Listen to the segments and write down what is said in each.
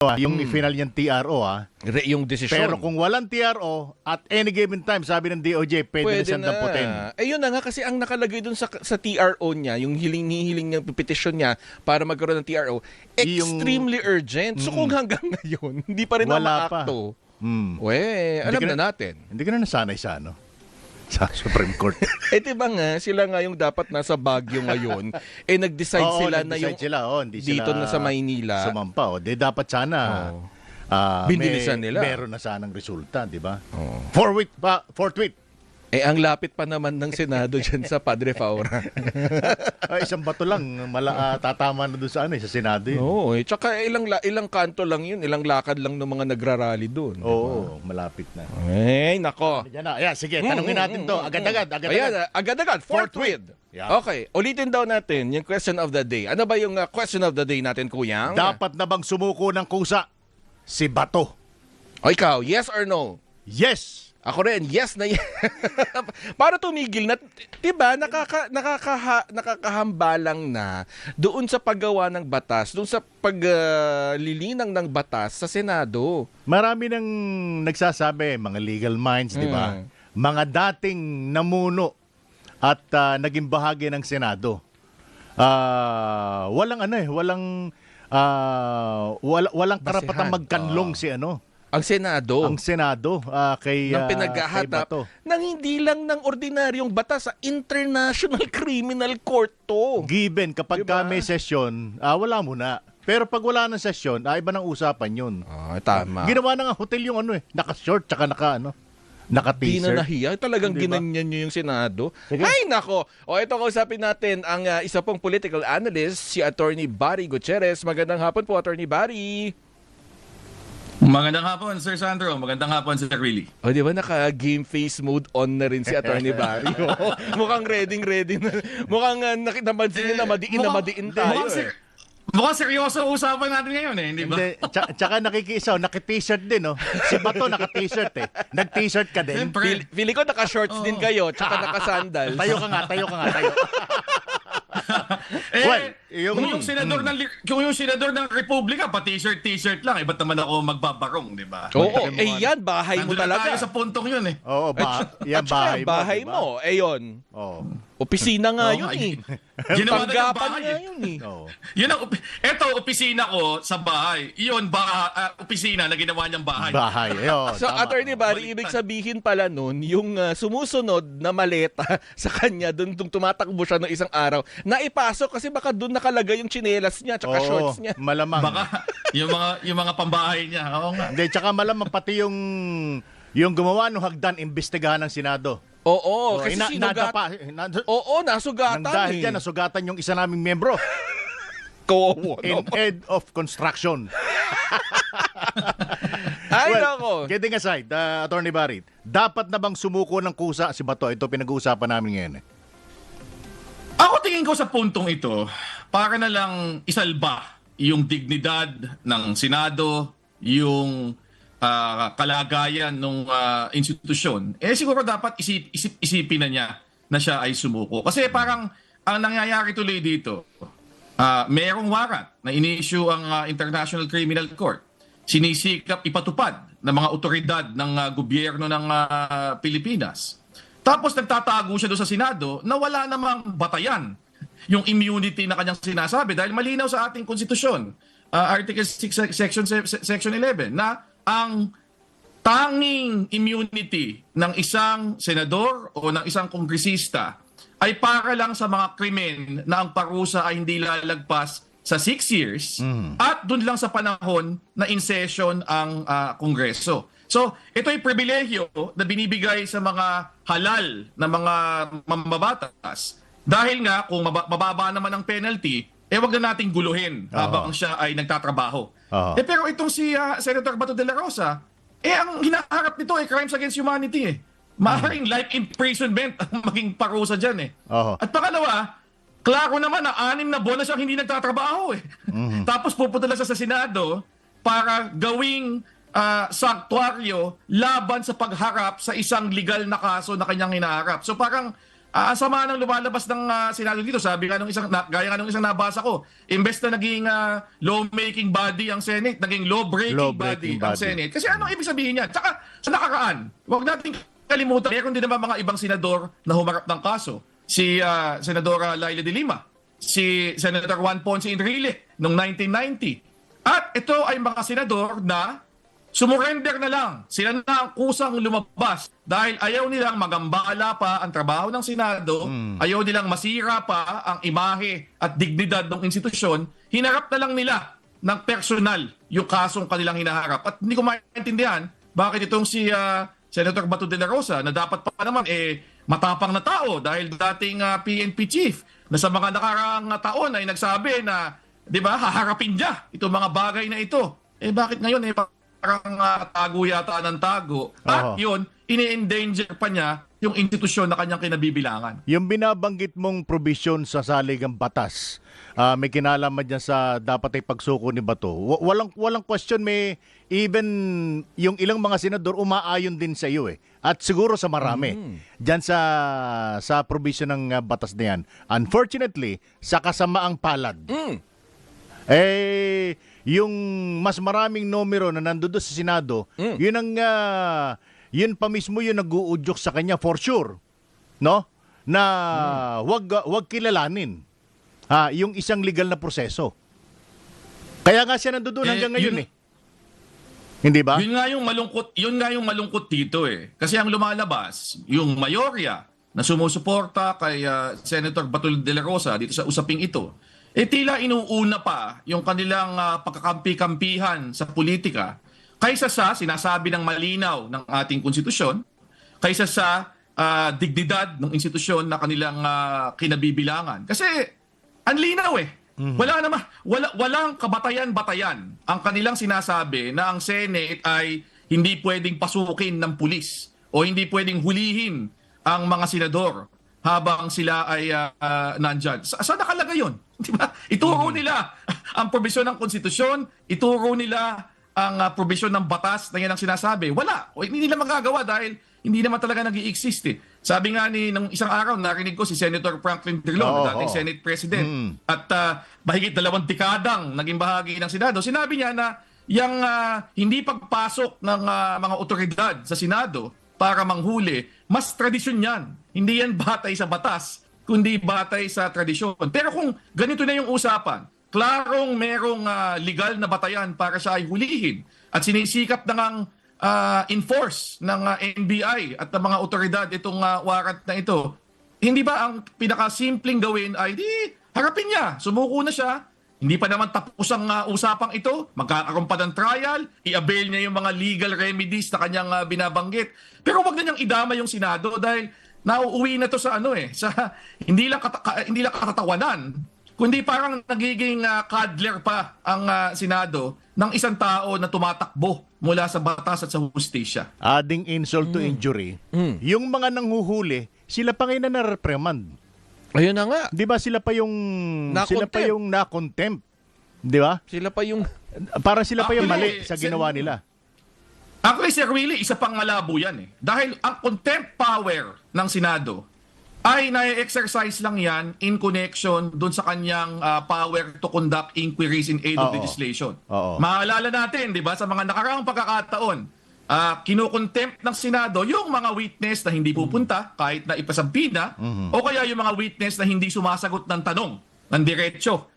yung final niyang TRO Yung desisyon. Pero kung walang TRO, at any given time, sabi ng DOJ, pwede na siyang damputin. Yun na nga kasi ang nakalagay dun sa TRO niya, yung hiling niyang petition niya para magkaroon ng TRO, extremely urgent. So kung hanggang ngayon, hindi pa rin Wala na-maakto, alam na natin. Hindi ka na nasanay sa sa Supreme Court. Diba nga, sila nga yung dapat nasa Baguio ngayon, nag-decide sila na yung hindi dito sila na sa Maynila. Sumampa. Dapat sana binilisan nila. Meron na sanang resulta, di ba? Forthwith. Ang lapit pa naman ng Senado dyan sa Padre Faura. Isang bato lang, tatama na doon sa sa Senado yun. Oo, tsaka ilang kanto lang yun, ilang lakad lang ng mga nagrarally doon. Oo, malapit na. Nako. Sige, tanungin natin to. Agad-agad. Agad-agad, forthwith. Yeah. Okay, ulitin daw natin yung question of the day. Ano ba yung question of the day natin, Kuyang? Dapat na bang sumuko ng kusa si Bato? O ikaw, yes or no? Yes! Ako rin, yes na yes. Para tumigil na, diba, nakakahambalang na doon sa paggawa ng batas, doon sa paglilinang ng batas sa Senado. Marami nang nagsasabi, mga legal minds, di ba? Mga dating namuno at naging bahagi ng Senado. Walang karapatang magkanlong si Ang Senado. Ang Senado kay ng pinaghahatap ng hindi lang ng ordinaryong batas sa International Criminal Court to. Given kapag may session, wala muna. Pero pag wala ng session, iba ng usapan yun. Tama. Ginawa na nga hotel yung naka-short tsaka naka-t-shirt. Di na nahiya. Talagang ginanyan nyo yung Senado. Sige. Ay, nako. Ito kausapin natin ang isa pong political analyst, si Attorney Barry Gutierrez. Magandang hapon po, Attorney Barry. Magandang hapon, Sir Sandro. Magandang hapon, Sir Willie. Di ba naka-game face mode on na rin si Attorney Barry? Mukhang ready na. Mukhang napansin niyo na madiin tayo. Mukhang seryoso usapan natin ngayon hindi ba? Tsaka naki-t-shirt din, no? Si Bato naka-t-shirt Nag-t-shirt ka din. Feeling ko naka-shorts din kayo, tsaka naka-sandals. Tayo ka nga. Kung yung senador ng Republika, t-shirt lang, ba't naman ako magbabarong, di ba? Oo, yan, bahay mo talaga. Tayo sa puntong yun Oo, yan bahay mo. Yun. Oo. Opisina nga yun Tanggapan nga yun Eto, opisina ko sa bahay. Yun, opisina na ginawa niyang bahay. Ayun. So, Attorney Barry, ibig sabihin pala nun, yung sumusunod na maleta sa kanya, dun tumatakbo siya ng isang araw, naipasok kasi baka dun nakalagay yung tsinelas niya tsaka shorts niya. Malamang. Baka yung mga pambahay niya. Oo nga. Hindi, tsaka malamang pati yung gumawa ng hagdan, imbestigahan ng Senado. Oo, kasi nasugatan. Dahil dyan, nasugatan yung isa naming membro. In head of construction. Nako. Kidding aside, Attorney Barry, dapat na bang sumuko ng kusa si Bato? Ito pinag-uusapan namin ngayon. Ako tingin ko sa puntong ito, para na lang isalba yung dignidad ng Senado, yung kalagayan ng institusyon, siguro dapat isipin na niya na siya ay sumuko. Kasi parang ang nangyayari tuloy dito, merong warrant na ini-issue ang International Criminal Court. Sinisikap ipatupad ng mga otoridad ng gobyerno ng Pilipinas. Tapos nagtatago siya doon sa Senado na wala namang batayan yung immunity na kanyang sinasabi dahil malinaw sa ating konstitusyon, Article 6, Section 11, na ang tanging immunity ng isang senador o ng isang kongresista ay para lang sa mga krimen na ang parusa ay hindi lalagpas sa 6 years at dun lang sa panahon na in session ang Kongreso. So, ito ay pribilehyo na binibigay sa mga halal na mga mambabatas dahil nga kung mababa naman ang penalty, wag na nating guluhin habang siya ay nagtatrabaho. Pero itong si Senator Bato de la Rosa, ang hinaharap nito ay crimes against humanity. Maaaring life imprisonment ang maging parusa dyan At pangalawa, klaro naman na 6 na buwan na siyang hindi nagtatrabaho Tapos pupunta lang sa Senado para gawing sanktuaryo laban sa pagharap sa isang legal na kaso na kanyang hinaharap. So parang ang sama ng lumalabas ng Senado dito. Sabi nga nung gaya nga nung isang nabasa ko, imbes na naging law-making body ang Senate, naging law-breaking body ang Senate. Kasi anong ibig sabihin niyan? Tsaka sa nakaraan, huwag natin kalimutan, meron din naman mga ibang senador na humarap ng kaso. Si Senadora Laila de Lima, si Senator Juan Ponce Enrile noong 1990. At ito ay mga senador na sumurrender na lang. Sila na ang kusang lumabas dahil ayaw nilang magambala pa ang trabaho ng Senado, ayaw nilang masira pa ang imahe at dignidad ng institusyon, hinarap na lang nila ng personal yung kasong kanilang hinaharap. At hindi ko maintindihan bakit itong si Senator Bato de la Rosa na dapat pa naman matapang na tao dahil dating PNP chief na sa mga nakaraang taon ay nagsabi na, di ba, haharapin niya itong mga bagay na ito. Bakit ngayon parang tago yata ng tago. At yun, ini-endanger pa niya yung institusyon na kanyang kinabibilangan. Yung binabanggit mong provision sa saligang batas, may kinalaman dyan sa dapat ay pagsuko ni Bato. Walang question, may even yung ilang mga senador umaayon din sa iyo At siguro sa marami. Dyan sa provision ng batas na yan. Unfortunately, sa kasamaang palad. Yung mas maraming numero na nandoon sa Senado, yun pa mismo yung nag-uudyok sa kanya for sure, no? Na wag kilalanin yung isang legal na proseso. Kaya nga siya nandoon hanggang ngayon Hindi ba? Yun nga yung malungkot dito Kasi ang lumalabas, yung mayorya na sumusuporta kay Senator Bato de la Rosa dito sa usaping ito, tila inuuna pa yung kanilang pagkakampi-kampihan sa politika kaysa sa sinasabi ng malinaw ng ating konstitusyon, kaysa sa dignidad ng institusyon na kanilang kinabibilangan. Kasi ang linaw walang kabatayan-batayan ang kanilang sinasabi na ang Senate ay hindi pwedeng pasukin ng pulis o hindi pwedeng hulihin ang mga senador habang sila ay nandyan. Saan nakalagay yun? Diba? Ituro nila ang probisyon ng konstitusyon, ituro nila ang probisyon ng batas na yan ang sinasabi. Wala. O, hindi nila magagawa dahil hindi naman talaga nag-i-exist Sabi nga nung isang araw, narinig ko si Senator Franklin Drilon, dating Senate President, at mahigit 2 dekadang naging bahagi ng Senado. Sinabi niya na yung hindi pagpasok ng mga otoridad sa Senado para manghuli, mas tradisyon yan. Hindi yan batay sa batas, kundi batay sa tradisyon. Pero kung ganito na yung usapan, klarong merong legal na batayan para siya ay hulihin at sinisikap na ngang enforce ng NBI at ng mga otoridad itong warrant na ito, hindi ba ang pinakasimpleng gawin ay harapin niya, sumuko na siya, hindi pa naman tapos ang usapang ito, magkakaroon pa ng trial, i-avail niya yung mga legal remedies na kanyang binabanggit. Pero wag na niyang idama yung Senado dahil nauuwi na to sa hindi lang katatawanan, kundi parang nagiging cuddler pa ang Senado ng isang tao na tumatakbo mula sa batas at sa hustisya. Adding insult to injury, yung mga nanghuhuli, sila pa ngayon na na-reprimand. Ayun na nga. 'Di ba sila pa yung na-contempt? 'Di ba? Sila pa yung Para sila pa yung mali sa ginawa nila. Actually, Sir Willie, isa pang malabo yan Dahil ang contempt power ng Senado ay na-exercise lang yan in connection dun sa kanyang power to conduct inquiries in aid of legislation. Maalala natin, di ba, sa mga nakaraang pagkakataon, kinukontempt ng Senado yung mga witness na hindi pupunta kahit na ipasampina o kaya yung mga witness na hindi sumasagot ng tanong ng diretsyo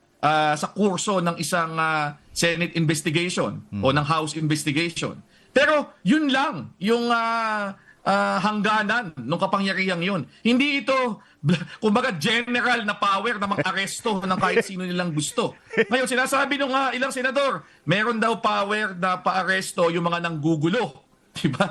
sa kurso ng isang Senate investigation o ng House investigation. Pero yun lang yung hangganan ng kapangyarihang yun. Hindi ito, kumbaga, general na power na mag-aresto ng kahit sino nilang gusto. Ngayon, sinasabi ng ilang senador, meron daw power na pa-aresto yung mga nanggugulo. Diba?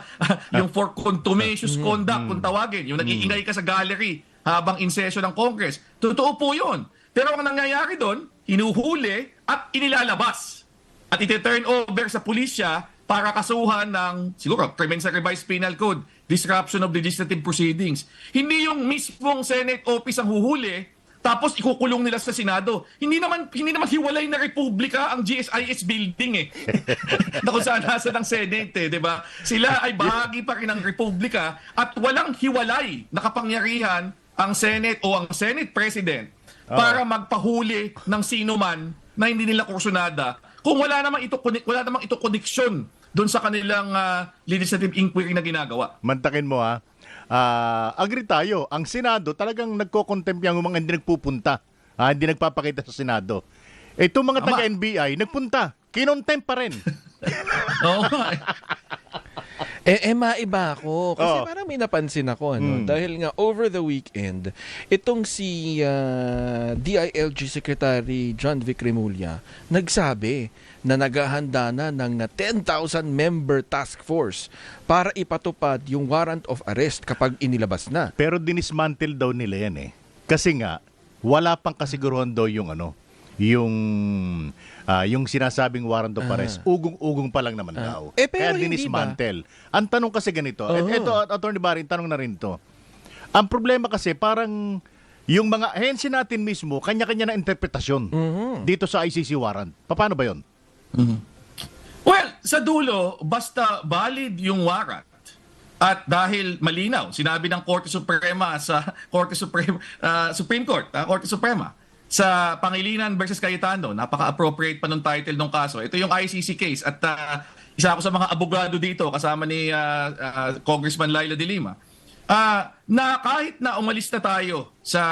Yung for contumacious conduct, kung tawagin. Yung nag-iingay ka sa gallery habang in session ng Congress. Totoo po yun. Pero ang nangyayari doon, hinuhuli at inilalabas. At iti-turn over sa pulisya para kasuhan ng, siguro, krimen sa revised penal code, disruption of legislative proceedings. Hindi yung mismong Senate office ang huhuli, tapos ikukulong nila sa Senado. Hindi naman hiwalay na republika ang GSIS building na kung saan nasa ng Senate, di ba? Sila ay bahagi pa rin ng republika at walang hiwalay na kapangyarihan ang Senate o ang Senate President para magpahuli ng sino man na hindi nila kursunada kung wala namang ito koneksyon doon sa kanilang legislative inquiry na ginagawa. Mantakin mo ha. Agree tayo. Ang Senado talagang nagko-contempt yung mga hindi nagpupunta. Hindi nagpapakita sa Senado. Itong mga Tama. taga-NBI, nagpunta. Kinontempt pa rin. Oo nga. Maiba ako. Kasi Oh. parang may napansin ako. Dahil nga, over the weekend, itong si DILG Secretary John Vic Remulla nagsabi na naghahanda na ng 10,000 member task force para ipatupad yung warrant of arrest kapag inilabas na. Pero dinismantle daw nila yan eh. Kasi nga, wala pang kasiguruhan daw yung yung sinasabing warrant of arrest. Ugong-ugong pa lang naman daw. Pero Kaya hindi dinismantle. Ang tanong kasi ganito, ito, Attorney Barry, tanong na rin to. Ang problema kasi parang yung mga ahensi natin mismo, kanya-kanya na interpretasyon dito sa ICC warrant. Paano ba yon? Well, sa dulo, basta valid yung warrant at dahil malinaw, sinabi ng Korte Suprema sa Supreme Court, Korte Suprema, sa Pangilinan versus Cayetano, napaka-appropriate pa nung title ng kaso. Ito yung ICC case at isa ako sa mga abogado dito kasama ni Congressman Laila de Lima. Na kahit na umalis na tayo sa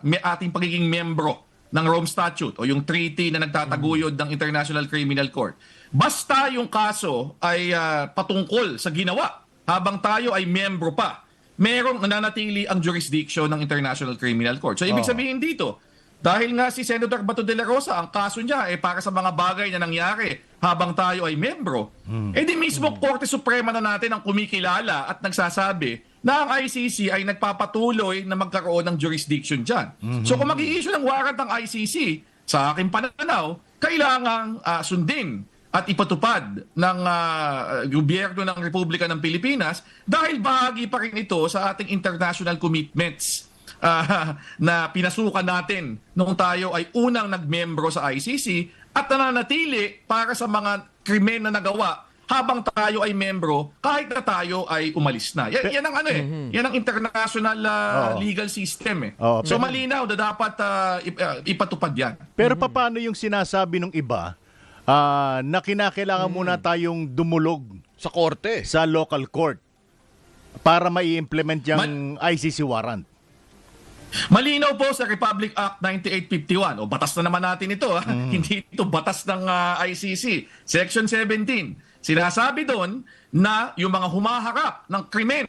ating pagiging membro ng Rome Statute o yung treaty na nagtataguyod ng International Criminal Court, basta yung kaso ay patungkol sa ginawa habang tayo ay membro pa, merong nananatili ang jurisdiction ng International Criminal Court. So ibig sabihin dito, dahil nga si Senator Bato de la Rosa, ang kaso niya ay para sa mga bagay na nangyari habang tayo ay membro, di mismo Korte Suprema na natin ang kumikilala at nagsasabi na ang ICC ay nagpapatuloy na magkaroon ng jurisdiction dyan. So kung mag-i-issue ng warrant ng ICC, sa aking pananaw, kailangang sundin at ipatupad ng gobyerno ng Republika ng Pilipinas dahil bahagi pa rin ito sa ating international commitments na pinasukan natin nung tayo ay unang nagmembro sa ICC at nananatili para sa mga krimen na nagawa habang tayo ay membro kahit na tayo ay umalis na. Yan ang yan ang international legal system eh. So malinaw na dapat ipatupad yan. Pero paano yung sinasabi ng iba na kinakailangan muna tayong dumulog Sa korte. sa local court para mai-implement yung ICC warrant? Malinaw po sa Republic Act 9851 o batas na naman natin ito hindi ito batas ng ICC. Section 17. Sinasabi doon na yung mga humaharap ng krimen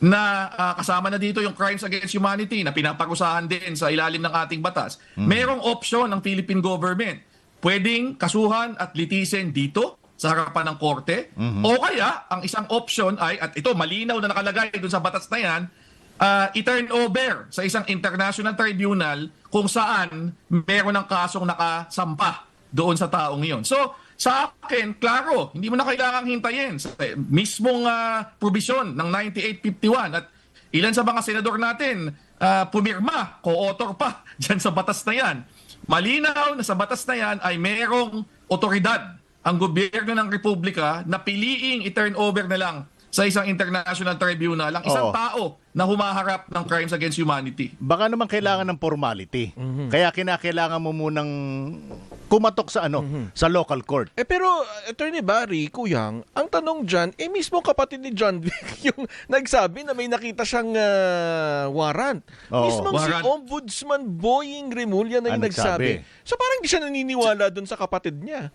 na kasama na dito yung crimes against humanity na pinaparusahan din sa ilalim ng ating batas, merong opsyon ng Philippine government. Pwedeng kasuhan at litisin dito sa harapan ng korte o kaya ang isang option ay, at ito malinaw na nakalagay doon sa batas na yan, i-turn over sa isang international tribunal kung saan meron ng kasong nakasampa doon sa taong iyon. So, sa akin, klaro, hindi mo na kailangang hintayin. Sa mismong provision ng 9851 at ilan sa mga senador natin pumirma, co-author pa dyan sa batas na yan. Malinaw na sa batas na yan ay merong otoridad ang gobyerno ng Republika na piliing i-turn over na lang sa isang international tribunal ang isang tao na humaharap ng crimes against humanity. Baka naman kailangan ng formality. Kaya kinakailangan mo munang kumatok sa sa local court. Pero, Attorney Barry, Kuyang, ang tanong dyan, mismo kapatid ni John Vic yung nagsabi na may nakita siyang warrant. Mismo si Warrant. Ombudsman Boying Remulla na yung nagsabi. So parang hindi siya naniniwala dun sa kapatid niya.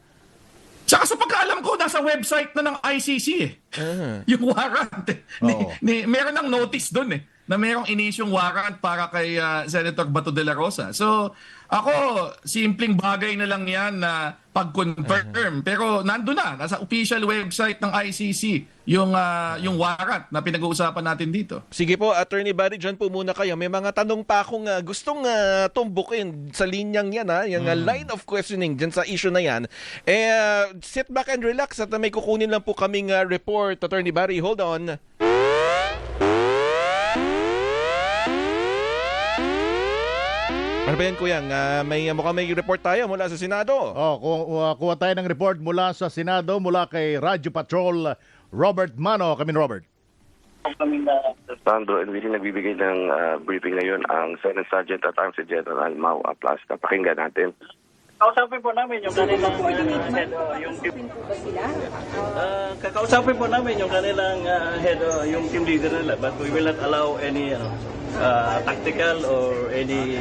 Saka sa pagkaalam ko, nasa website na ng ICC eh. Yung warrant. Meron ng notice doon eh, na merong inisyong warrant para kay Senator Bato de la Rosa. So, ako, simpleng bagay na lang yan na pag-confirm. Pero nandun na, nasa official website ng ICC yung warrant na pinag-uusapan natin dito. Sige po, Attorney Barry, dyan po muna kayo. May mga tanong pa akong gustong tumbukin sa linyang yan, yung line of questioning dyan sa issue na yan. Sit back and relax at may kukunin lang po kaming report. Attorney Barry, hold on. Ano ba yan, Kuya? Mukhang may report tayo mula sa Senado. Kuha tayo ng report mula sa Senado, mula kay Radyo Patrol, Robert Mano. Robert. Sandro and Willie, nagbibigay ng briefing ngayon ang Senate Sergeant at Arms si General Mau Aplasca. Pakinggan natin. Kakausapin po namin yung kanilang head, yung team. Kakausapin po namin yung kanilang head, yung team leader nila, but we will not allow any tactical or any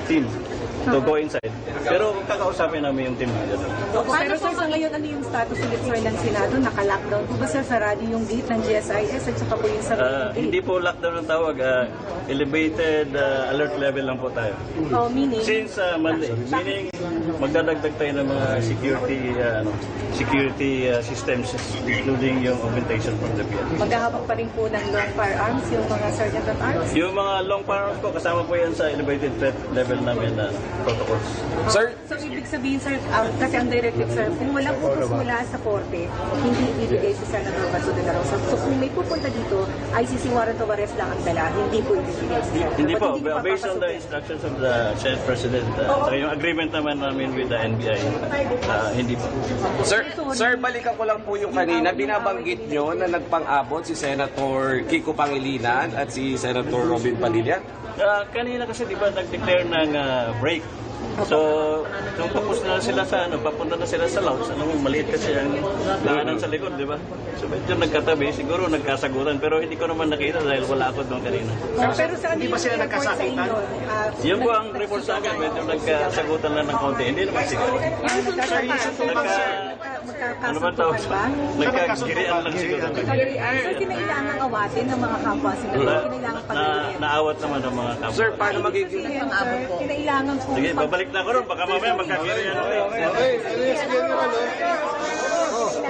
team to go inside. Pero kakausapin namin yung team leader. Pero sir, sa ngayon, ano yung status ulit sir ng Senado? Naka-lockdown po ba sir sarado yung gate ng GSIS at saka po yung sarado Hindi po lockdown ang tawag, elevated alert level lang po tayo. Oh, meaning? Since Monday, meaning magdadagdag tayo ng mga security systems including yung augmentation from the PNP. Maghahawak pa rin po ng long firearms yung mga sergeant at arms? Yung mga long firearms ko, kasama po yan sa elevated threat level namin na protocols. Sir, So, ibig sabihin sir, kasi ang directive sir, kung walang utos mula sa korte, hindi ibibigay si Senator Bato de la Rosa. So, kung may pupunta dito, ICC warrant of arrest lang ang dala, hindi po ibibigay. Hindi But po, based on the papapasukin. instructions of the Senate President, saka yung agreement naman namin with the NBI, hindi po. Sir, balikan ko lang po yung kanina. Binabanggit nyo na nagpang-abot si Senator Kiko Pangilinan at si Senator Robin Padilla. Kanina kasi di ba nag-declare ng break. So, nung tapos na sila sa papunta na sila sa lounge, maliit kasi ang daanan sa likod, di ba? So, medyo nagkatabi, siguro nagkasagutan, pero hindi ko naman nakita dahil wala ako doon kanina. Pero sa hindi ba sila nagkasakitan? Yun po ang report sa akin, medyo nagkasagutan lang ng konti. Hindi naman siguro. Ano ba tawag? Nagkagirian lang siguro. So, kinailangan awatin ng mga kapwa sila. Kinailangan pagalitin. Naawat naman ng mga kapwa. Sir, paano magiging... Kinailangan po. Sige, babalik na ako ron. Baka mamaya magkagirian ulit.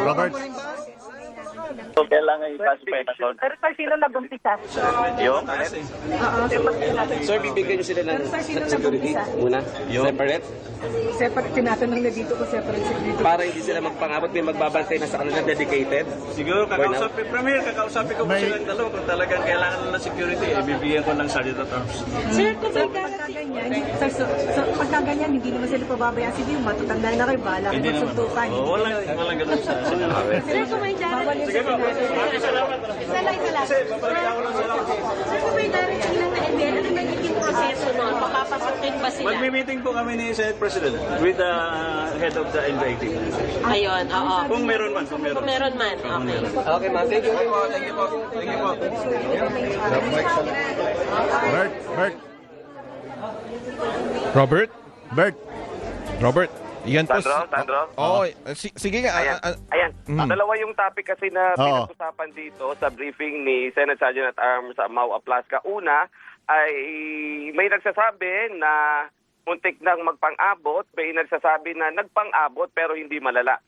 Robert? So, kailangan i-pacify na call. Pero sir, sino nag-umpisa? Yung? Sir, bibigyan nyo sila ng Pero sino security nag-umpisa? muna? Separate? Separate, tinatanong na dito ko separate security. Para hindi sila magpang-abot, may magbabantay na sa kanila dedicated? Siguro, kakausapin ko po silang dalawa kung talagang kailangan nila ng security, ibibigyan ko ng Sergeant at Arms. Sir, kung pagkaganyan, pagka ganyan, hindi naman sila pababayaan. Sige, matutanda na kayo, bala kayo Hindi naman. magsuntukan. Walang ganun sa sinabi. Sir, kung may direct, Sige po, maraming salamat. Kasi, babalik ako lang sa lang. sir, kung may direct lang na event, ano nagiging proseso nun? Papapasukin ba sila? Magmi-meeting po kami ni Senate President with the head of the NBI team. Ayun, oo. Kung meron man, Kung meron man, okay. Okay, ma'am. Thank you po. Thank you po. Thank you po. Bert? Robert? Bert? Robert? Yan po. Sandro? Oo, sige nga. Ayan. Dalawa yung topic kasi na Oo. pinag-usapan dito sa briefing ni Senate Sergeant at Arms Mau Aplasca. Una ay may nagsasabi na muntik nang magpang-abot, may nagsasabi na nagpang-abot pero hindi malala.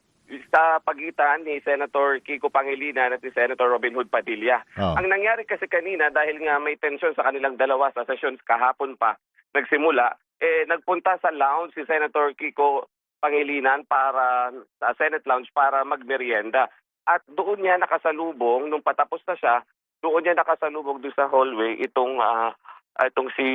Sa pagitan ni Senator Kiko Pangilinan at ni Senator Robin Hood Padilla. Oo. Ang nangyari kasi kanina dahil nga may tensyon sa kanilang dalawa sa sessions kahapon pa nagsimula, nagpunta sa lounge si Senator Kiko Pangilinan para sa Senate lounge para magmerienda. At doon niya nakasalubong, nung patapos na siya, doon niya nakasalubong doon sa hallway itong si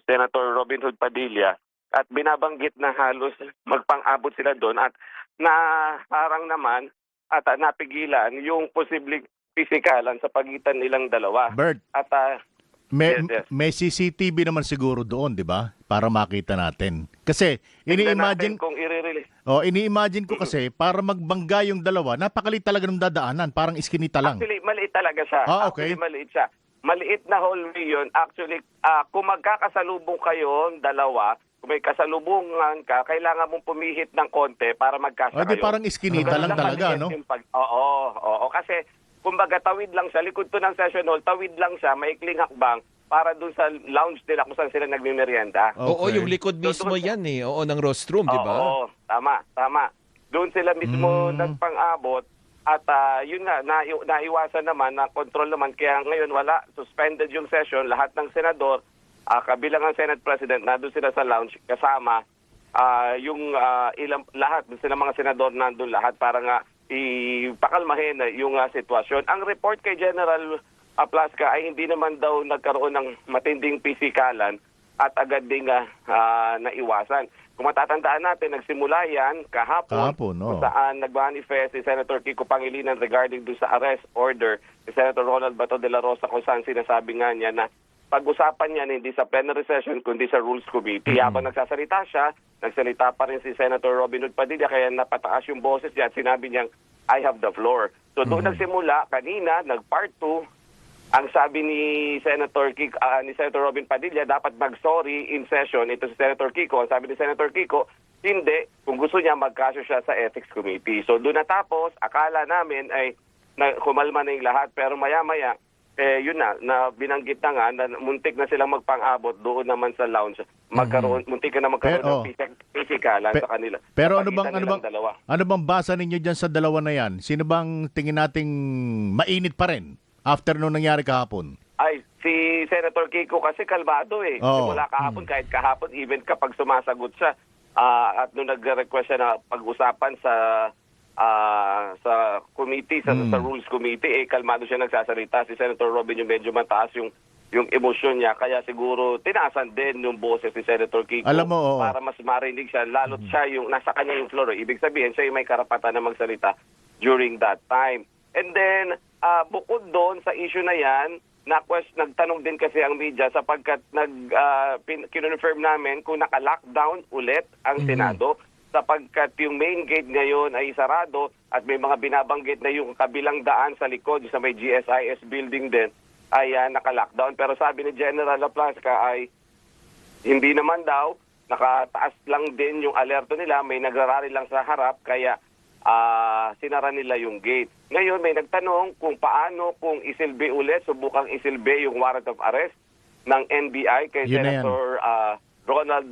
Senator Robin Hood Padilla at binabanggit na halos magpang-abot sila doon at naharang naman at napigilan yung posibleng pisikalan sa pagitan nilang dalawa. Bert, At yes. may CCTV naman siguro doon, di ba? Para makita natin. Kasi, tingnan ini-imagine natin kung i-release. ini-imagine ko kasi, para magbangga yung dalawa, napakalit talaga ng dadaanan. Parang iskinita lang. Actually, maliit talaga siya. Ah, okay. Actually, maliit siya. Maliit na hallway yun. Actually, kung magkakasalubong kayo, dalawa, kung may kasalubungan ka, kailangan mong pumihit ng konti para magkasa O, di kayo. parang iskinita lang talaga, maliit no? yung Oo. Kasi, kumbaga, tawid lang siya. Likod to ng session hall, tawid lang siya, maikling hakbang para dun sa lounge nila kung saan sila nagmimerienda. Oo, Okay. yung likod mismo yan eh. Oo, ng rostrum, di ba? Oo, tama. Doon sila mismo nagpang-abot at yun nga, naiwasan naman, na control naman. Kaya ngayon wala, suspended yung session. Lahat ng senador, kabilang ang Senate President, nandun sila sa lounge kasama yung lahat, sila mga senador nandun lahat para nga ipakalmahin yung sitwasyon. Ang report kay General Aplasca ay hindi naman daw nagkaroon ng matinding pisikalan. at agad ding naiwasan. Kung matatandaan natin, nagsimula yan kahapon no? kung saan nag-manifest si Senator Kiko Pangilinan regarding doon sa arrest order ni Senator Ronald Bato de la Rosa, kung saan sinasabi nga niya na pag-usapan niyan hindi sa plenary session kundi sa Rules Committee. Habang nagsasalita siya, nagsalita pa rin si Senator Robin Hood Padilla, kaya napataas yung boses niya at sinabi niyang, I have the floor. So doon nagsimula, kanina, nag-part 2, ang sabi ni Senator Robin Padilla, dapat mag-sorry in session. Ito si Senator Kiko. Ang sabi ni Senator Kiko, hindi. Kung gusto niya, magkaso siya sa Ethics Committee. So doon natapos, akala namin ay kumalma na yung lahat. Pero maya-maya, yun na binanggit na nga, na muntik na silang magpang-abot doon naman sa lounge. Muntik na magkaroon ng pisikalan sa kanila. Pero ano bang basa ninyo dyan sa dalawa na yan? Sino bang tingin nating mainit pa rin after nung nangyari kahapon? Ay, si Senator Kiko kasi kalmado eh. Simula kahapon, kahit kahapon, even kapag sumasagot siya, at nung nag-request siya na pag-usapan sa committee, sa Rules Committee, kalmado siya nagsasalita. Si Senator Robin yung medyo mataas yung emosyon niya, kaya siguro tinaasan din yung boses ni Senator Kiko. Alam mo, para mas marinig siya, lalo't siya yung nasa kanya yung floor. Ibig sabihin, siya yung may karapatan na magsalita during that time. And then, bukod doon sa issue na yan, nagtanong din kasi ang media sapagkat kinonfirm namin kung naka-lockdown ulit ang Senado sapagkat yung main gate ngayon ay sarado at may mga binabanggit na yung kabilang daan sa likod sa may GSIS building din ay naka-lockdown. Pero sabi ni General Laplasca ay hindi naman daw, nakataas lang din yung alerto nila, may nagrarally lang sa harap kaya sinara nila yung gate. Ngayon may nagtanong kung paano kung isilbi ulit, subukang isilbi yung warrant of arrest ng NBI kay Senator Ronald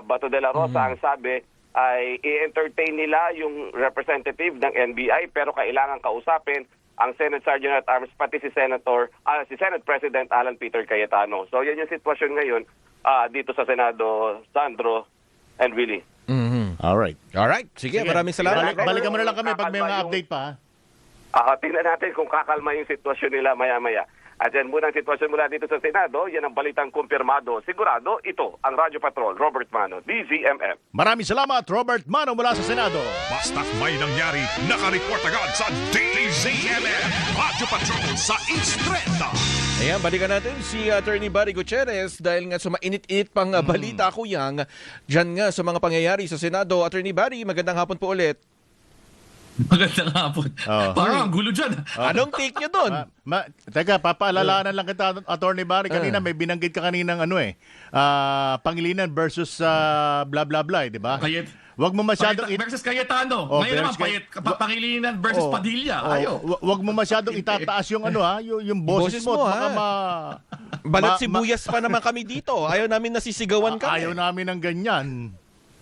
Bato de la Rosa. Ang sabi ay i-entertain nila yung representative ng NBI pero kailangan kausapin ang Senate Sergeant at Arms pati si Senate President Alan Peter Cayetano. So yan yung sitwasyon ngayon dito sa Senado, Sandro and Willie. Alright. Sige, maraming salamat. Balikan mo na lang kami pag may mga update pa. Tingnan natin kung kakalma yung sitwasyon nila maya-maya. At yan muna ang sitwasyon mula dito sa Senado. Yan ang balitang kumpirmado. Sigurado, ito ang Radyo Patrol, Robert Mano, DZMM. Maraming salamat, Robert Mano mula sa Senado. Basta't may nangyari, nakareport agad sa DZMM. Radyo Patrol sa Instrenta. Ayan, balikan natin si Attorney Barry Gutierrez dahil nga sa mainit-init pang balita ko yang dyan nga sa mga pangyayari sa Senado. Attorney Barry, magandang hapon po ulit. Magandang hapon. Parang ang gulo dyan. Anong take nyo doon? Teka, papaalalahanan lang kita, Attorney Barry. Kanina may binanggit ka kaninang Pangilinan versus blah blah blah, di ba? Wag mo masyadong versus Cayetano. Ngayon naman Pangilinan versus Padilla. Wag mo masyadong itataas yung yung boses mo. Balat sibuyas pa naman kami dito. Ayaw namin nasisigawan kami. Ayaw namin ng ganyan.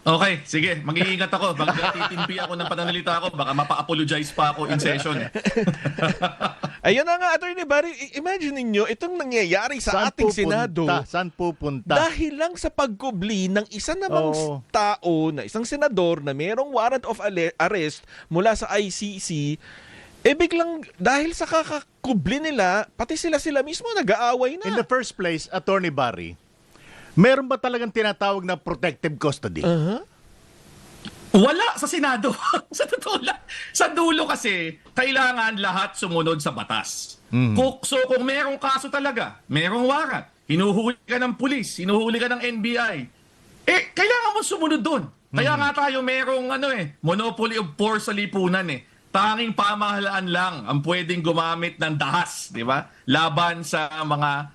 Okay, sige. Mag-iingat ako. Magtitimpi ako ng pananalita ko. Baka mapa-apologize pa ako in session. Ayun na nga, Attorney Barry. Imagine ninyo, itong nangyayari sa ating Senado. Saan pupunta? Dahil lang sa pagkubli ng isa namang tao, na isang senador na mayroong warrant of arrest mula sa ICC, biglang dahil sa kakakubli nila, pati sila mismo nag-aaway na. In the first place, Attorney Barry, meron ba talagang tinatawag na protective custody? Wala sa Senado. Sa totoo lang. Sa dulo kasi, kailangan lahat sumunod sa batas. So kung merong kaso talaga, merong warrant, hinuhuli ka ng pulis, hinuhuli ka ng NBI, kailangan mo sumunod doon. Kaya nga tayo merong monopoly of force sa lipunan Tanging pamahalaan lang ang pwedeng gumamit ng dahas, di ba? Laban sa mga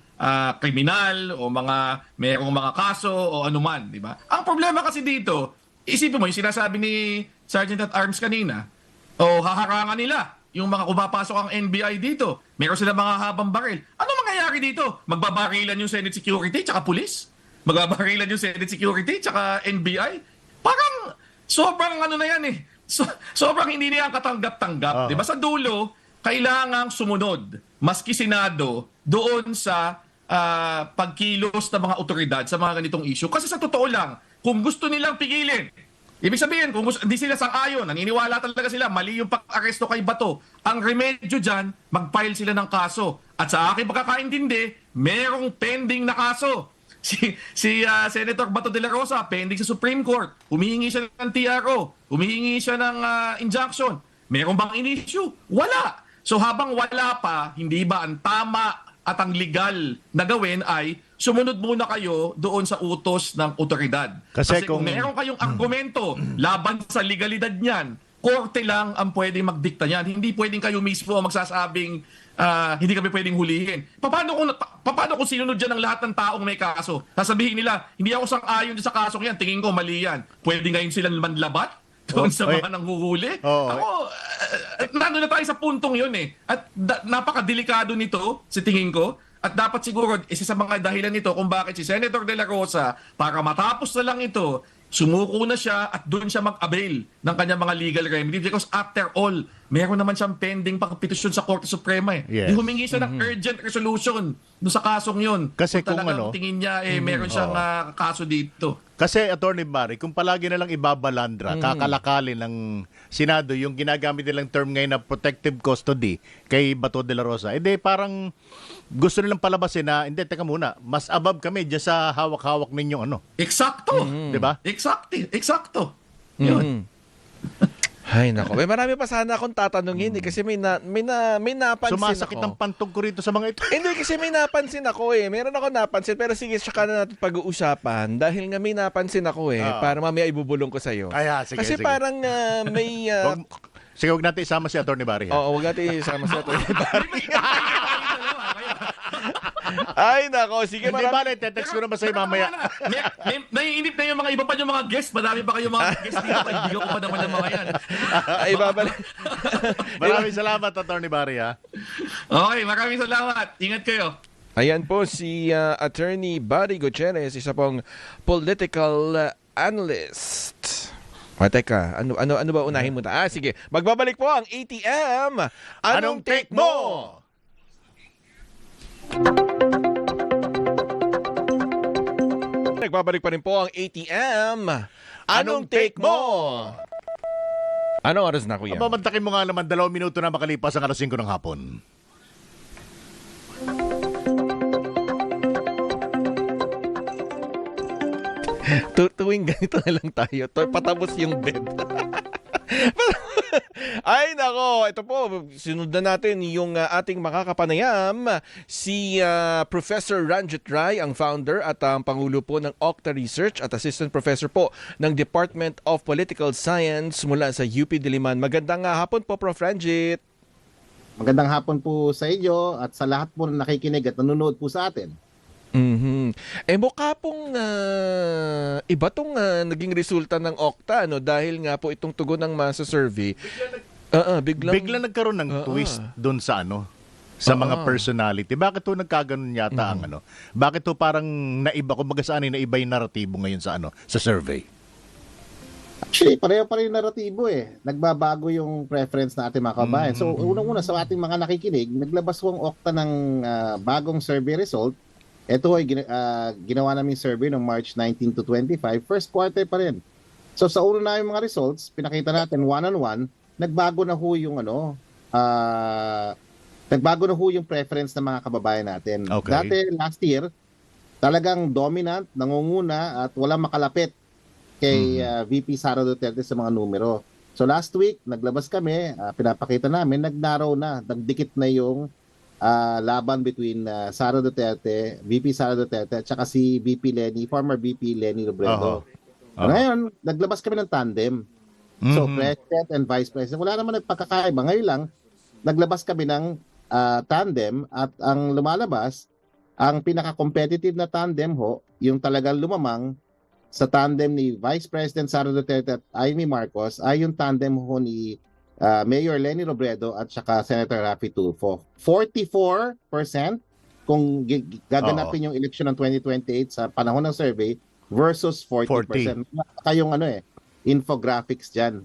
kriminal o merong mga kaso o anuman, di ba? Ang problema kasi dito, isipin mo, yung sinasabi ni Sergeant at Arms kanina, haharangan nila yung mga kumapasok ang NBI dito. Meron sila mga habang baril. Ano mangyayari dito? Magbabarilan yung Senate Security tsaka Police? Magbabarilan yung Senate Security tsaka NBI? Parang sobrang na yan sobrang hindi niya katanggap-tanggap. Di ba? Sa dulo, kailangang sumunod, maski Senado, doon sa pagkilos ng mga otoridad sa mga ganitong issue. Kasi sa totoo lang, kung gusto nilang pigilin, ibig sabihin, kung hindi sila sang-ayon, naniniwala talaga sila, mali yung pag-aresto kay Bato, ang remedyo dyan, mag-file sila ng kaso. At sa aking pagkakaintindi, merong pending na kaso Senator Bato de la Rosa, pending sa Supreme Court. Humihingi siya ng TRO. Humihingi siya ng injunction. Meron bang in-issue? Wala. So habang wala pa, hindi ba ang tama at ang legal na gawin ay sumunod muna kayo doon sa utos ng otoridad. Kasi Kung kung- meron kayong argumento laban sa legalidad niyan, korte lang ang pwedeng magdikta niyan. Hindi pwedeng kayo mismo ang magsasabing hindi kami pwedeng hulihin. Paano kung sinunod dyan ang lahat ng taong may kaso? Sasabihin nila, hindi ako sang-ayon sa kasong yan, tingin ko mali yan. Pwede ngayon silang manlabat doon sa mga nanghuhuli? Oo. Ako, nandun na tayo sa puntong yun eh. At napakadelikado nito, sa tingin ko. At dapat siguro, isa sa mga dahilan nito kung bakit si Senator De La Rosa, para matapos na lang ito, sumuko na siya at doon siya mag-avail ng kanyang mga legal remedy because after all, meron naman siyang pending pagpetisyon sa Korte Suprema eh. Yes. Humingi siya ng urgent resolution doon sa kasong yun. Kasi kung kung talagang ano- tingin niya meron siyang kaso dito. Kasi, Attorney Mari, kung palagi na lang ibabalandra, kakalakalin ng Senado yung ginagamit nilang term ngayon na protective custody kay Bato de la Rosa, edi parang gusto nilang palabasin na, hindi, teka muna, mas above kami dyan sa hawak-hawak ninyong ano. Eksakto. Di ba? Eksakto. Yun. Ay, nako. May marami pa sana akong tatanungin kasi may napansin Sumasakit ako. ang pantog ko rito sa mga ito. Hindi, kasi may napansin ako eh. Meron ako napansin, pero sige, saka na natin pag-uusapan. Dahil nga may napansin ako eh, para mamaya ibubulong ko sa'yo. Sige, Kasi sige. parang may... Sige, huwag natin isama si Attorney Barry. Ha? Oo, huwag natin isama sa ito. Ay, nako. Sige, Hindi marami. ba, text ko naman sa'yo mamaya. Naiinip na yung mga iba pa yung mga guests. Madami pa kayong mga guests dito. Kaibigan ko pa naman ng mga yan. Ay, babalik. Maraming salamat, Attorney Barry. Ha? Okay, maraming salamat. Ingat kayo. Ayan po si Attorney Barry Gutierrez, isa pong political analyst. Teka, ano ba unahin mo ta? Sige, magbabalik po ang ATM. Anong take mo? Nagbabalik pa rin po ang ATM. Anong take mo? Anong oras na, kuya? Mamantakin mo nga naman 2 minuto na makalipas ang 5:00 ng hapon. Tuwing ganito na lang tayo. Patapos yung bed. Ay, nako. Ito po, sunod na natin yung ating makakapanayam. Si Professor Ranjit Rai, ang founder at ang pangulo po ng Octa Research at assistant professor po ng Department of Political Science mula sa UP Diliman. Magandang hapon po, Prof. Ranjit. Magandang hapon po sa inyo at sa lahat po na nakikinig at nanonood po sa atin. Mukha pong iba tong naging resulta ng Octa, no? Dahil nga po itong tugon ng masa survey. Bigla nagkaroon ng twist doon sa sa mga personality. Bakit to nagkaganon yata ang Bakit to parang naiba, kumbaga saan naiba yung naratibo ngayon sa sa survey? Actually, pareho pa rin yung naratibo eh. Nagbabago yung preference na ating mga kabayan. So, unang-una sa ating mga nakikinig, naglabas po ang Octa ng bagong survey result. Ito ay ginawa namin survey noong March 19 to 25. First quarter pa rin. So sa una na yung mga results, pinakita natin one-on-one, nagbago na ho yung nagbago na ho yung preference ng mga kababayan natin. Okay. Dati last year, talagang dominant, nangunguna at walang makalapit kay VP Sara Duterte sa mga numero. So last week, naglabas kami, pinapakita namin, nag-narrow na, nagdikit na yung laban between Sara Duterte, VP Sara Duterte, at saka si former VP Leni Robredo. Ngayon, naglabas kami ng tandem. So, President and Vice President. Wala naman nagpagkakaiba. Ngayon lang, naglabas kami ng tandem at ang lumalabas, ang pinaka-competitive na tandem ho, yung talagang lumamang sa tandem ni Vice President Sara Duterte at Amy Marcos ay yung tandem ho ni Mayor Leni Robredo at saka Senator Raffy Tulfo. 44% kung gaganapin yung eleksyon ng 2028 sa panahon ng survey versus 40%. Kayong infographics dyan.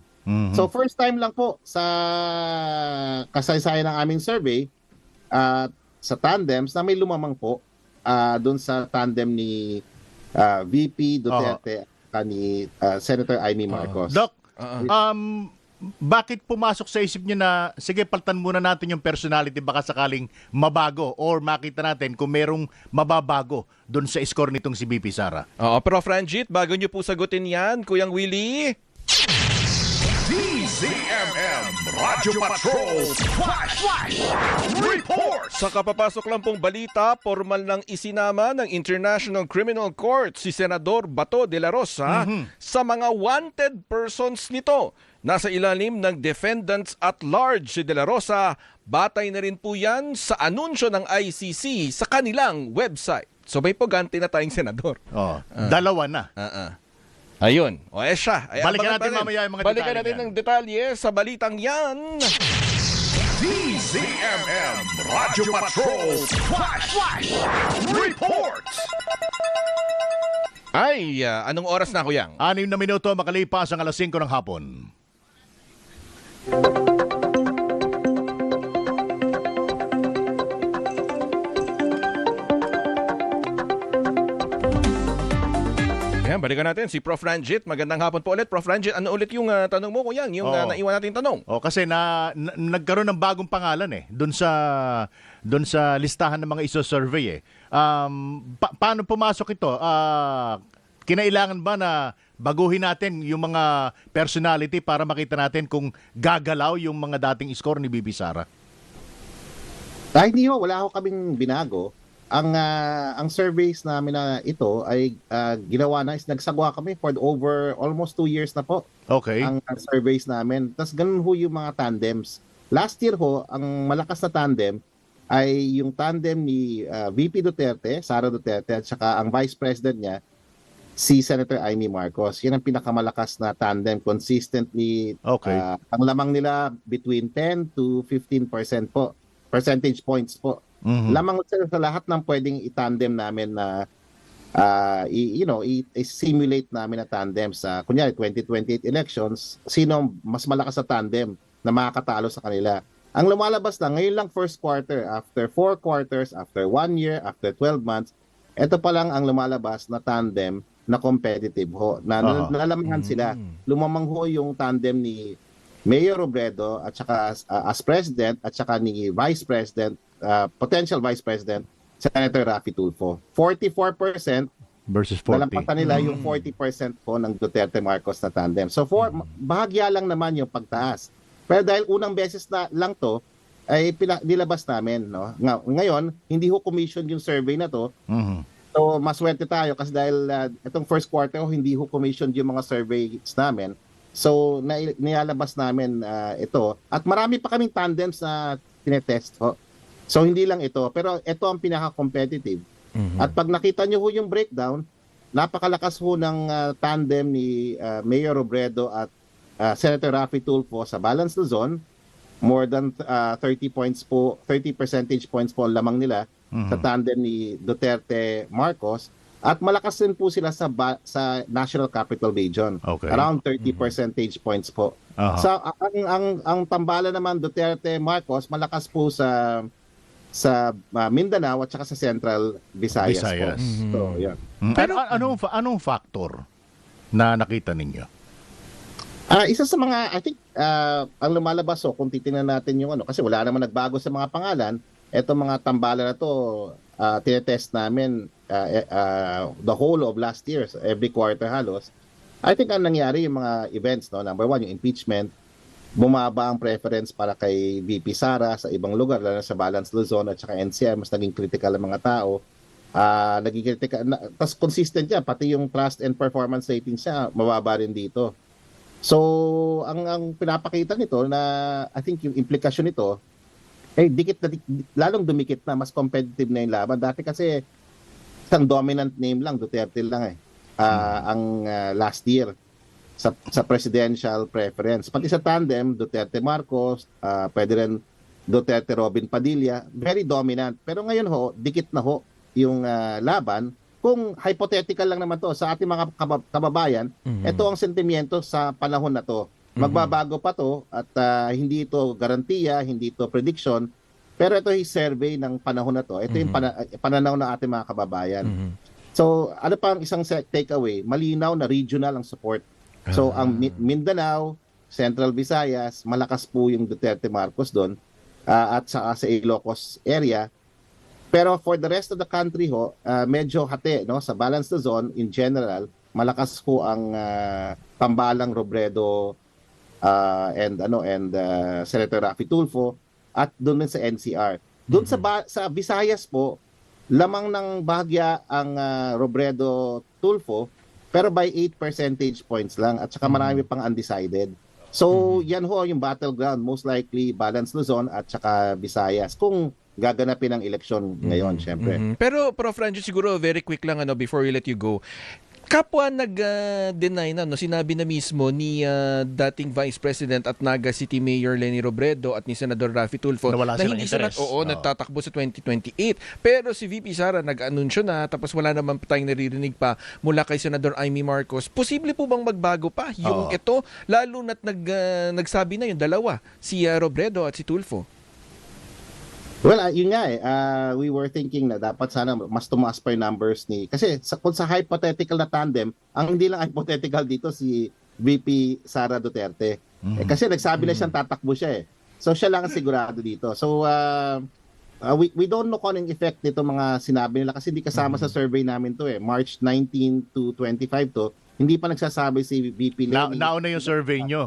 So first time lang po sa kasaysayan ng aming survey sa tandems na may lumamang po doon sa tandem ni VP Duterte at ni Senator Amy Marcos. Doc, bakit pumasok sa isip niyo na, sige, paltan muna natin yung personality, baka sakaling mabago or makita natin kung merong mababago doon sa score nitong si BP Sara? Oo, Prof. Ranjit, bago nyo po sagutin yan, Kuyang Willie. DZMM Radyo Patrol Flash Report. Sa kapapasok lang pong balita, formal nang isinama ng International Criminal Court si Senador Bato de la Rosa sa mga wanted persons nito. Nasa ilalim ng Defendants at Large si de la Rosa. Batay na rin po yan sa anunsyo ng ICC sa kanilang website. So may pagante na tayong senador. Oh, dalawa na. Ayun. O siya. Ay, Balikan abangan natin pa rin. mamaya yung mga Balikan detalye natin niyan. ng detalye sa balitang yan. DZMM Radyo Patrol Flash Report. Ay, anong oras na, Kuyang? 6 na minuto makalipas ang 5:00 ng hapon. Ayan, balikan natin si Prof. Ranjit. Magandang hapon po ulit. Prof. Ranjit, ano ulit yung tanong mo, Kuyang? Yung naiwan natin tanong. Kasi nagkaroon ng bagong pangalan doon sa listahan ng mga iso-survey paano pumasok ito? Kinailangan ba na baguhin natin yung mga personality para makita natin kung gagalaw yung mga dating score ni BP Sara? Dahil hindi wala ho kaming binago. Ang surveys namin na ito ay ginawa na is nagsagwa kami for over almost 2 years na po. Okay. Ang surveys namin. Tapos ganun ho yung mga tandems. Last year ho, ang malakas na tandem ay yung tandem ni VP Duterte, Sara Duterte, at saka ang Vice President niya, si Senator Amy Marcos. Yan ang pinakamalakas na tandem. Consistently, Okay. ang lamang nila between 10 to 15% po. Percentage points po. Lamang sa lahat ng pwedeng i-tandem namin na i-simulate namin na tandem sa kunyari 2028 elections, sino mas malakas sa tandem na makakatalo sa kanila. Ang lumalabas lang, ngayon lang first quarter, after 4 quarters, after 1 year, after 12 months, ito pa lang ang lumalabas na tandem na competitive ho, na nalalamangan sila. Lumamang ho yung tandem ni Mayor Robredo at saka as President at saka ni Vice President, potential Vice President, Senator Raffy Tulfo. 44% Versus 40. nalampasan nila yung 40% po ng Duterte Marcos na tandem. So bahagya lang naman yung pagtaas. Pero dahil unang beses na lang to, ay nilabas namin. No? Ngayon, hindi ho commission yung survey na to. So maswerte tayo kasi dahil itong first quarter hindi ho commission yung mga surveys namin. So nilalabas namin ito. At marami pa kaming tandems na tinetest ho. So hindi lang ito, pero ito ang pinaka-competitive. At pag nakita nyo ho yung breakdown, napakalakas ho ng tandem ni Mayor Robredo at Senator Raffy Tulfo sa Balance Luzon. More than 30 percentage points po ang lamang nila sa tandem ni Duterte Marcos. At malakas din po sila sa National Capital Region. Okay. Around 30 percentage points po. Sa ang tambala naman Duterte Marcos malakas po sa Mindanao at saka sa Central Visayas. Po. So, yeah. Pero anong factor na nakita ninyo? Isa sa mga, I think, ang lumalabas kung titingnan natin yung kasi wala naman nagbago sa mga pangalan, etong mga tambala na to, tinetest namin the whole of last year, so every quarter halos. I think ang nangyari yung mga events, no? Number 1, yung impeachment, bumaba ang preference para kay VP Sara sa ibang lugar, lalo sa Balance Luzon at saka NCR, mas naging critical ang mga tao. Naging critical, tas consistent yan, pati yung trust and performance rating siya, mababa rin dito. So, ang pinapakita nito na, I think yung implikasyon nito, lalong dumikit na, mas competitive na yung laban. Dati kasi, isang dominant name lang, Duterte lang ang last year sa presidential preference. Pati sa tandem, Duterte Marcos, pwede rin Duterte Robin Padilla, very dominant. Pero ngayon dikit na yung laban. Kung hypothetical lang naman to sa ating mga kababayan, ito ang sentimiento sa panahon na to. Magbabago pa to at hindi ito garantiya, hindi ito prediction, pero ito yung survey ng panahon na to. Ito yung pananaw ng ating mga kababayan. So, ano pa ang isang takeaway? Malinaw na regional ang support. So, ang Mindanao, Central Visayas, malakas po yung Duterte Marcos doon at sa Ilocos area. Pero for the rest of the country ho, medyo hati, no? Sa Balanced Luzon in general, malakas po ang Tambalang, Robredo and Senator Raffy Tulfo at doon din sa NCR. Doon sa Visayas po, lamang ng bahagya ang Robredo Tulfo pero by 8 percentage points lang at saka marami pang undecided. So yan ho yung battleground, most likely Balanced Luzon at saka Visayas kung gaganapin ang eleksyon ngayon, syempre. Pero Prof. Ranjit, siguro very quick lang before we let you go. Kapwa nag-deny na, sinabi na mismo ni dating Vice President at Naga City Mayor Leni Robredo at ni Senador Raffy Tulfo na wala silang hindi sila interest. nagtatakbo sa 2028. Pero si VP Sara nag-anunsyo na tapos wala naman tayong naririnig pa mula kay Senador Amy Marcos. Posible po bang magbago pa yung ito? Lalo na't nagsabi na yung dalawa, si Robredo at si Tulfo. Well, yun nga we were thinking na dapat sana mas tumaas pa yung numbers kasi kung sa hypothetical na tandem, ang hindi lang hypothetical dito si VP Sara Duterte. Kasi nagsabi na siyang tatakbo siya So siya lang ang sigurado dito. So we don't know kung anong effect nito mga sinabi nila kasi hindi kasama sa survey namin to March 19 to 25 to. Hindi pa nagsasabi si VP Leni. Nauna yung survey nyo.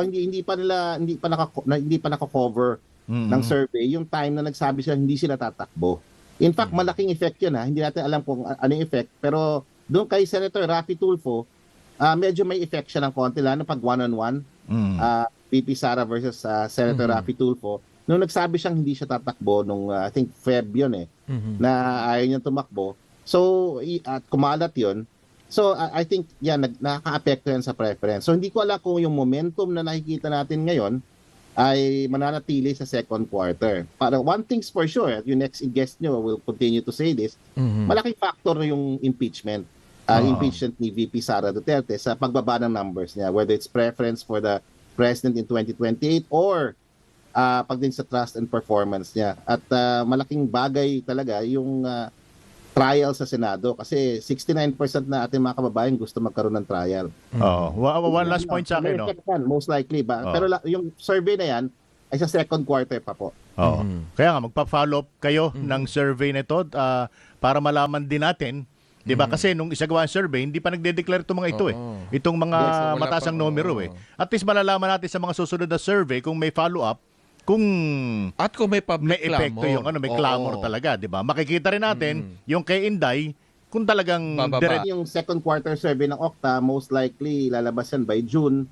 Hindi pa nako-cover ng survey, yung time na nagsabi sila hindi sila tatakbo. In fact, malaking effect yun Hindi natin alam kung ano yung effect. Pero doon kay Senator Raffy Tulfo, medyo may effect siya ng konti, lalo pag one-on-one. VP Sara versus Senator Raffy Tulfo. Nung nagsabi siyang hindi siya tatakbo, nung I think Feb yun na ayaw niyang tumakbo. So, at kumalat yun. So, I think yan, nakaka-apekto yan sa preference. So, hindi ko alam kung yung momentum na nakikita natin ngayon ay mananatili sa second quarter. Para one thing's for sure, yung next guest nyo will continue to say this, malaking factor yung impeachment. Impeachment ni VP Sara Duterte sa pagbaba ng numbers niya, whether it's preference for the president in 2028 or pagdating sa trust and performance niya. At malaking bagay talaga yung trial sa Senado kasi 69% na ating mga kababayan gusto magkaroon ng trial. One last point sa akin. Most likely ba? Pero yung survey na yan ay sa second quarter pa po. Kaya nga, magpa-follow up kayo ng survey na ito para malaman din natin. Diba? Kasi nung isagawa ang survey, hindi pa nagde-declare itong mga ito Itong mga matasang numero At least malalaman natin sa mga susunod na survey kung may follow-up kung may public epekto yung may clamor talaga, 'di ba? Makikita rin natin yung kay Inday kung talagang yung second quarter survey ng Okta, most likely lalabas yan by June.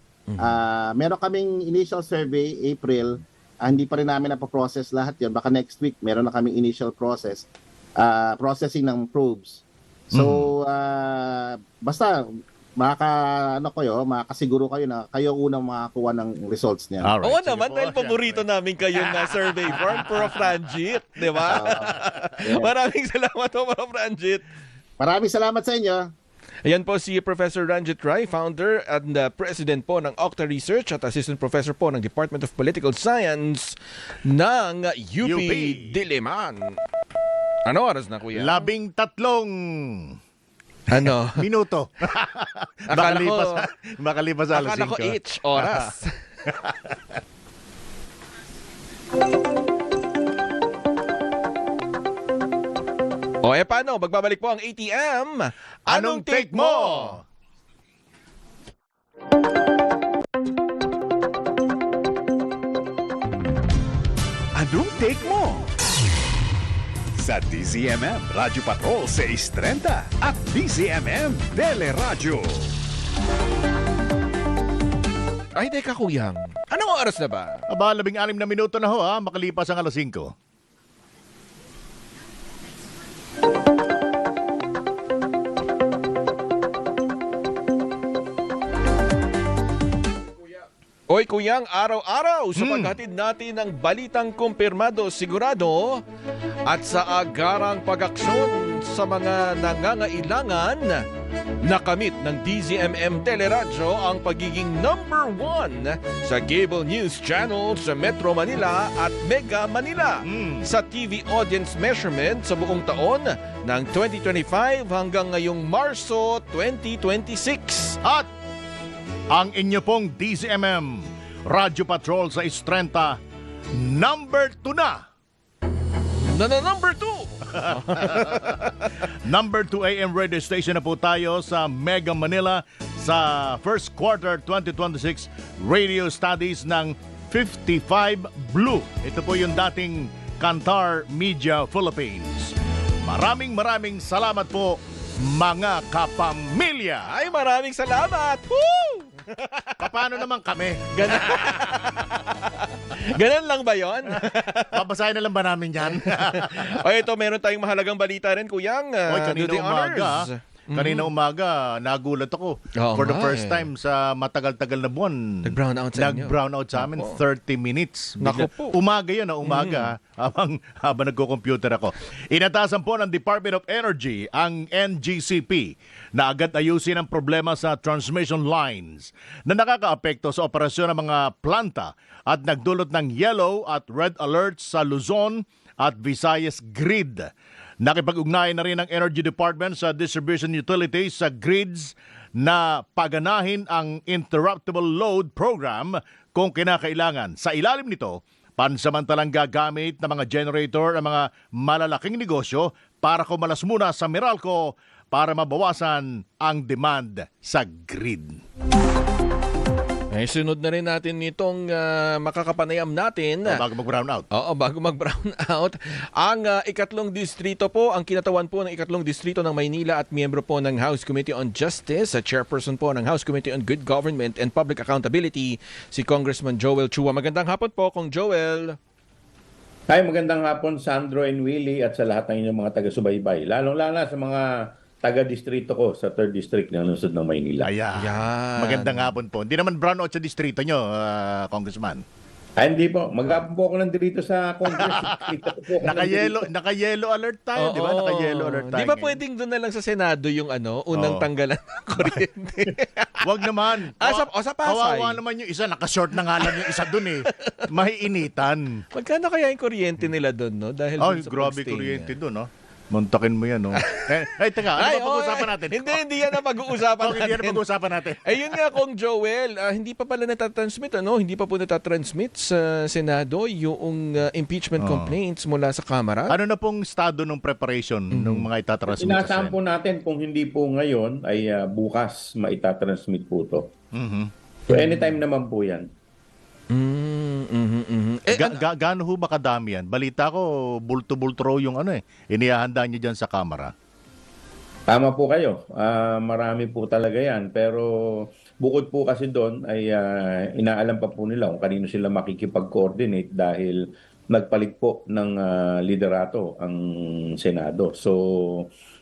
Meron kaming initial survey April, hindi pa rin namin na-process lahat 'yon. Baka next week meron na kaming initial processing ng probes. So basta makakasiguro kayo na kayo unang makakuha ng results niya. Oo naman, dahil paborito namin kayong survey form, Prof. Ranjit, di ba? Maraming salamat po, Prof. Ranjit. Maraming salamat sa inyo. Ayan po si Professor Ranjit Rai, founder and president po ng Okta Research at assistant professor po ng Department of Political Science ng UP Diliman. Ano oras na, kuya? 13 minuto. Makalipas alas 5. Akala ko each oras. Paano? Magbabalik po ang ATM. Anong take mo? Anong take mo? Sa DZMM Radyo Patrol 630 at DZMM Teleradyo. Ay, teka kuyang. Anong oras na ba? 16 na minuto na ho makalipas ang alas 5. Oy, kuyang, araw-araw sa paghatid natin ng balitang kumpirmado, sigurado at sa agarang pag-aksyon sa mga nangangailangan, nakamit ng DZMM Teleradyo ang pagiging number 1 sa cable news channel sa Metro Manila at Mega Manila sa TV audience measurement sa buong taon ng 2025 hanggang ngayong Marso 2026. At ang inyo pong DZMM Radyo Patrol sa Istrenta, number 2 na. Number 2. Number 2 AM radio station na po tayo sa Mega Manila sa first quarter 2026 radio studies ng 55 Blue. Ito po yung dating Kantar Media Philippines. Maraming salamat po mga kapamilya. Ay, maraming salamat. Woo! Paano naman kami? Ganun lang ba yon? Babasahin na lang ba namin yan? O ito, meron tayong mahalagang balita rin, Kuyang. Oy, Do the honors. Kanina umaga, nagulat ako. Oo For the nga first time sa matagal-tagal na buwan. Nag-brown out sa inyo. Nag-brown out sa amin, Nako. 30 minutes. Nako po. Umaga yun, umaga. Habang nagko-computer ako. Inatasan po ng Department of Energy ang NGCP na agad ayusin ang problema sa transmission lines na nakakaapekto sa operasyon ng mga planta at nagdulot ng yellow at red alerts sa Luzon at Visayas grid. Nakipag-ugnayan na rin ng Energy Department sa distribution utilities sa grids na paganahin ang Interruptible Load Program kung kinakailangan. Sa ilalim nito, pansamantalang gagamit ng mga generator ang mga malalaking negosyo para kumalas muna sa Meralco para mabawasan ang demand sa grid. Ay, sunod na rin natin nitong makakapanayam natin. Bago mag-brown out. Oo, bago mag-brown out. Ang ikatlong distrito po, ang kinatawan po ng ikatlong distrito ng Maynila at miyembro po ng House Committee on Justice, chairperson po ng House Committee on Good Government and Public Accountability, si Congressman Joel Chua. Magandang hapon po, Kong Joel. Hi, magandang hapon Sandro and Willie at sa lahat ng inyong mga taga-subaybay. Lalong-lalo sa mga taga-distrito ko sa 3rd District ng lungsod ng Maynila. Ayan. Magandang hapon po. Hindi naman brown out sa distrito nyo, Congressman. Ay, hindi po. Maghapon po ako nandito sa Congress. Naka-yellow alert tayo, di ba? Naka-yellow alert tayo. Di ba ngayon. pwedeng doon na lang sa Senado yung unang tanggalan ng kuryente? Wag naman. Sa Pasay. Kawawa naman yung isa. Naka-short na nga lang yung isa dun eh. Mahiinitan. Magkano kaya yung kuryente nila doon, no? Dahil Ay, dun sa grabe pagstay kuryente niya. dun, no? Muntakin mo yan, no? Teka, ano ba pag-uusapan natin? Hindi yan ang pag-uusapan natin. Hindi yan ang pag-uusapan natin. Ayun nga, Kong Joel, hindi pa pala natatransmit, Hindi pa po natatransmit sa Senado yung impeachment complaints mula sa Kamara. Ano na pong estado ng preparation ng mga itatransmit sa Inasahan po natin kung hindi po ngayon ay bukas maitatransmit po ito. So anytime naman po yan. Gaano ho ba kadami yan? Balita ko, bulto-bulto yung inihahanda nyo dyan sa Kamara. Tama po kayo. Marami po talaga yan. Pero bukod po kasi doon ay inaalam pa po nila kung kanino sila makikipag-coordinate dahil nagpalit po ng liderato ang Senado. So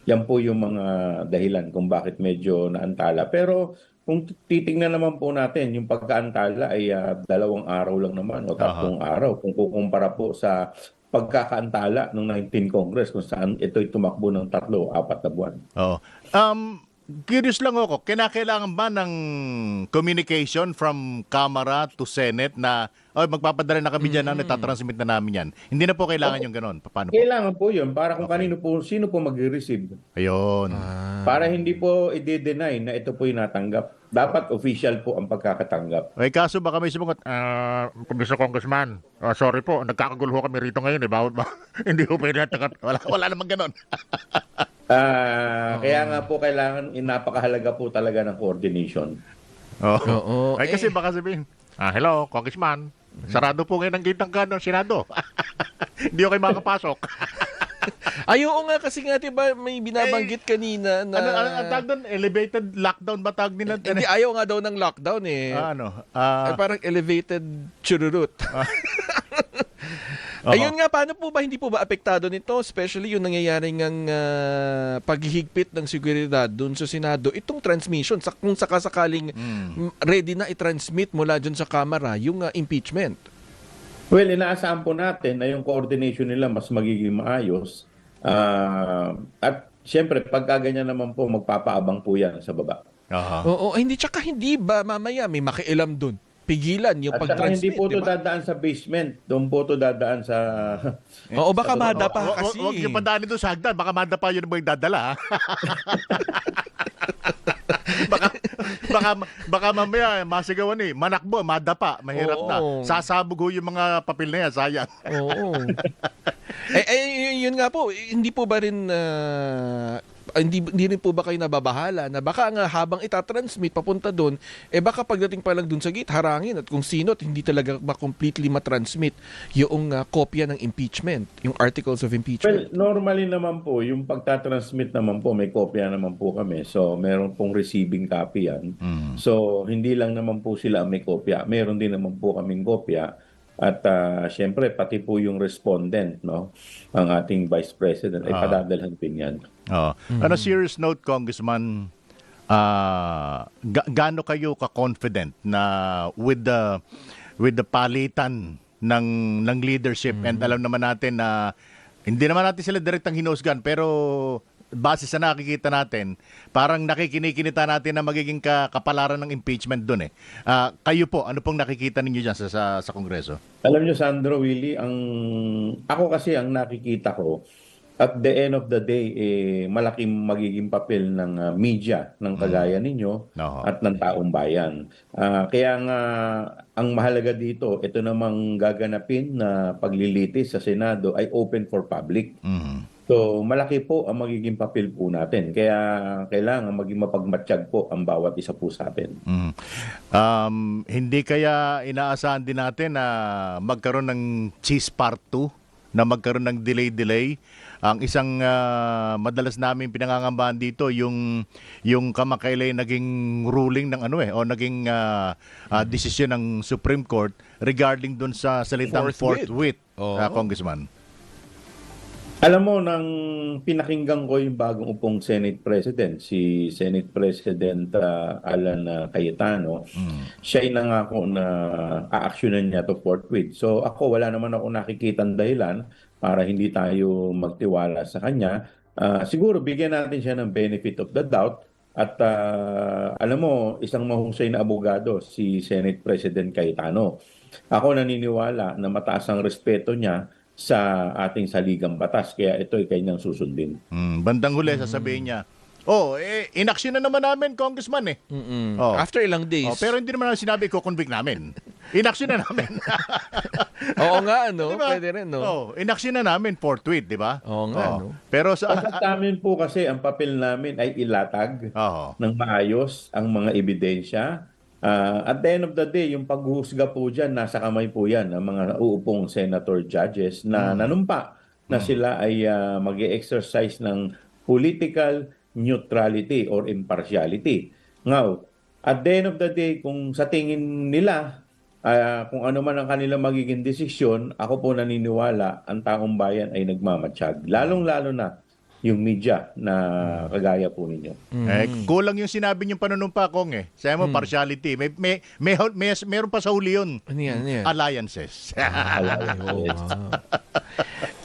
yan po yung mga dahilan kung bakit medyo naantala. Pero kung titingnan naman po natin, yung pagkaantala ay 2 araw lang naman o 3 araw. Kung kukumpara po sa pagkakaantala ng 19 Congress kung saan ito'y tumakbo ng 3-4 na buwan. Oo. Curious lang ako, kinakailangan ba ng communication from Kamara to Senate na magpapadala na kami dyan, natatransmit na namin yan? Hindi na po kailangan yung ganon. Paano po? Kailangan po yun para kung sino po mag-receive. Ayun. Para hindi po i-deny na ito po yung natanggap. Dapat official po ang pagkakatanggap. Ay, kaso baka may sumagot, Mr. Congressman, sorry po, nagkakagulo kami rito ngayon. Bawal ba? Hindi po pwede natanggap. Wala namang ganon. Kaya nga po kailangan, napakahalaga po talaga ng coordination. Oo. Ay, kasi baka sabihin, hello, Congressman, sarado po ngayon ang gate ng Senado. Hindi ako kayo makapasok. Oo nga, kasi nga diba may binabanggit kanina na... Ang tawag doon? Elevated lockdown ba tawag nila? Hindi, ayaw nga daw ng lockdown eh. Parang elevated chururut. Ayun nga, paano po ba, hindi po ba apektado nito? Especially yung nangyayari ngang paghihigpit ng seguridad dun sa Senado. Itong transmission, kung sakasakaling ready na i-transmit mula dyan sa Kamara, yung impeachment. Well, inaasahan po natin na yung coordination nila mas magiging maayos. At siyempre, pagka ganyan naman po, magpapaabang po yan sa baba. Oo, hindi ba mamaya may makialam dun? Pigilan yung at saka pag-transmit, hindi po ito dadaan sa basement. Doon po ito dadaan sa... Oo, baka madapa kasi. Huwag yung padaan ito sa hagdan. Baka madapa yun mo yung dadala. baka mamaya masigawan manakbo, madapa, mahirap na. Oo. Sasabog ho yung mga papel na yan, sayang. Oo. Yun nga po, hindi po ba rin hindi rin po ba kayo nababahala na baka nga habang itatransmit papunta doon, baka pagdating pa lang doon sa gate, harangin at kung sino at hindi talaga ba completely matransmit yung kopya ng impeachment, yung articles of Well, impeachment. normally naman po, yung pagtatransmit naman po, may kopya naman po kami. So, meron pong receiving copy yan. So, hindi lang naman po sila ang may kopya. Meron din naman po kaming kopya. At syempre, pati po yung respondent, no, ang ating Vice President, ay padadalhan din yan. Oh. On a serious note, Congressman, gaano kayo ka-confident na with the palitan ng leadership, and alam naman natin na hindi naman natin sila direktang hinusgan, pero base sa nakikita natin, parang nakikinikinita natin na magiging kapalaran ng impeachment doon kayo po, ano pong nakikita ninyo dyan sa Kongreso? Alam nyo, Sandro, Willie, ako kasi ang nakikita ko, at the end of the day, malaking magiging papel ng media ng kagaya ninyo at ng taong bayan. Kaya nga, ang mahalaga dito, ito namang gaganapin na paglilitis sa Senado ay open for public. So, malaki po ang magiging papel po natin. Kaya kailangan maging mapagmatsyag po ang bawat isa po sa atin. Hindi kaya inaasahan din natin na magkaroon ng cheese part 2, na magkaroon ng delay? Ang isang madalas namin pinangangambahan dito, yung kamakailan naging ruling ng o naging desisyon ng Supreme Court regarding dun sa salitang forthwith, Congressman. Alam mo, nang pinakinggan ko yung bagong upong Senate President, si Senate President Alan Cayetano, siya ay nangako na aaksyonan niya to forthwith. So ako, wala naman ako nakikitang dahilan para hindi tayo magtiwala sa kanya. Siguro bigyan natin siya ng benefit of the doubt. At alam mo, isang mahusay na abogado si Senate President Cayetano. Ako naniniwala na mataas ang respeto niya sa ating saligang batas. Kaya ito ay kanyang susundin. Bandang huli, sasabihin niya, inaksyon na naman namin, Congressman After ilang days. Pero hindi naman namin sinabi, ko-convict namin. Inaksyon na namin. Oo nga, Diba? Pwede rin, inaksyon na namin forthwith, di ba? Oo nga, Pero Sa amin po kasi, ang papel namin ay ilatag ng maayos ang mga ebidensya. At the end of the day, yung paghuhusga po dyan, nasa kamay po yan ng mga nauupong senator judges na nanumpa na sila ay mag-exercise ng political neutrality or impartiality. Now, at the end of the day, kung sa tingin nila, kung ano man ang kanilang magiging desisyon, ako po naniniwala ang taong bayan ay nagmamatsyag. Lalong-lalo na yung media na kagaya po ninyo. Kulang yung sinabi niyong panunumpa, Kong Sabi mo, partiality. Meron pa sa huli yun. Ano yan? Alliances.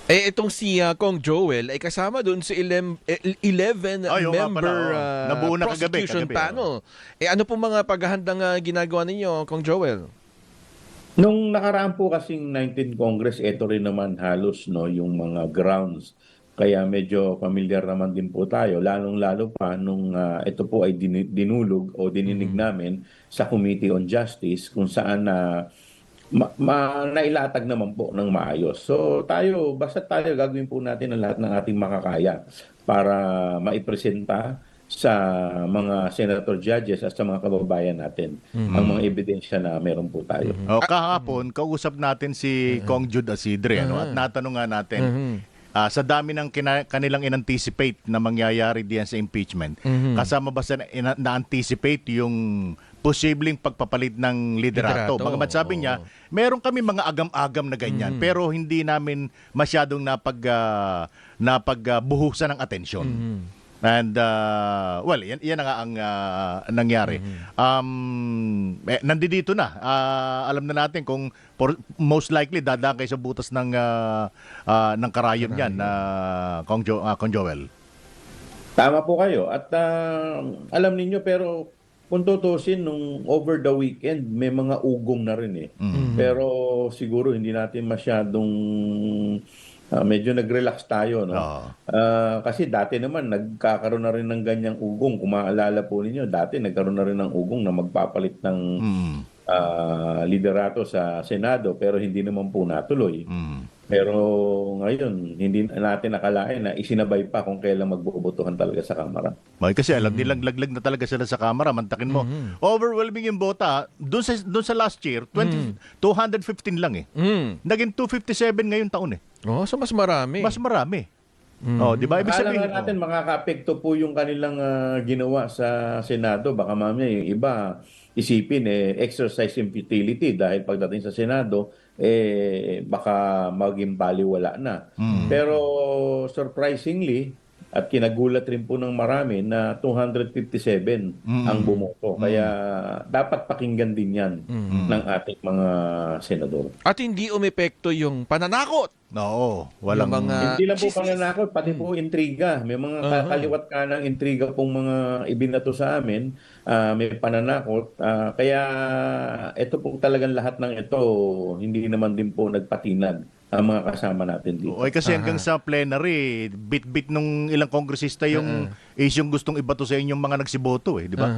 Itong si Kong Joel ay kasama doon sa 11-member Nabuo na prosecution kagabi. panel. Ano po mga paghahandang ginagawa ninyo, Kong Joel? Nung nakaraan po kasing 19th Congress, ito rin naman halos yung mga grounds. Kaya medyo familiar naman din po tayo, lalong-lalo pa nung ito po ay dinulog o dininig namin sa Committee on Justice kung saan nailatag naman po ng maayos. So basta tayo gagawin po natin ang lahat ng ating makakaya para maipresenta sa mga senator judges at sa mga kababayan natin ang mga ebidensya na meron po tayo. Kahapon, kausap natin si Kong Jude Asidre at natanong nga natin, sa dami ng kanilang in-anticipate na mangyayari diyan sa impeachment, kasama ba sa na-anticipate yung posibleng pagpapalit ng liderato? Bagamat sabi niya, meron kami mga agam-agam na ganyan, pero hindi namin masyadong napagbuhusan ng atensyon. And, yan na nga ang nangyari. Nandito na. Alam na natin kung most likely dadaan kayo sa butas ng karayom yan, Kong Joel. Tama po kayo. At alam ninyo, pero kung tutusin, nung over the weekend, may mga ugong na rin Pero siguro hindi natin masyadong medyo nag-relax tayo, no? Oo. Kasi dati naman nagkakaroon na rin ng ganyang ugong. Kung maalala po ninyo, dati nagkaroon na rin ng ugong na magpapalit ng liderato sa Senado pero hindi naman po natuloy. Pero ngayon, hindi natin nakalain na isinabay pa kung kailan magbobotohan talaga sa Kamara. Kasi alam nilang laglag na talaga sila sa Kamara, mantakin mo. Overwhelming yung bota. Doon sa last year, 215 lang eh. Naging 257 ngayong taon eh. Oh, so mas marami. Mas marami. Oh, di ba? Ibig Akala sabihin, nga natin makaka-apekto po yung kanilang ginawa sa Senado. Baka mamaya yung iba isipin exercise in futility dahil pagdating sa Senado baka maging baliwala na. Pero surprisingly at kinagulat rin po ng marami na 257 ang bumoto. Kaya dapat pakinggan din yan ng ating mga senador. At hindi umepekto yung pananakot. Oo, walang Yung mga Hindi lang po pananakot, pati po intriga. May mga kaliwat ka ng intriga pong mga ibinato sa amin. May pananakot. Kaya ito po talagang lahat ng ito, hindi naman din po nagpatinag ang mga kasama natin dito. Oy, kasi hanggang sa plenary, bit-bit nung ilang kongresista yung yung gustong ibato sa inyong mga nagsiboto di ba?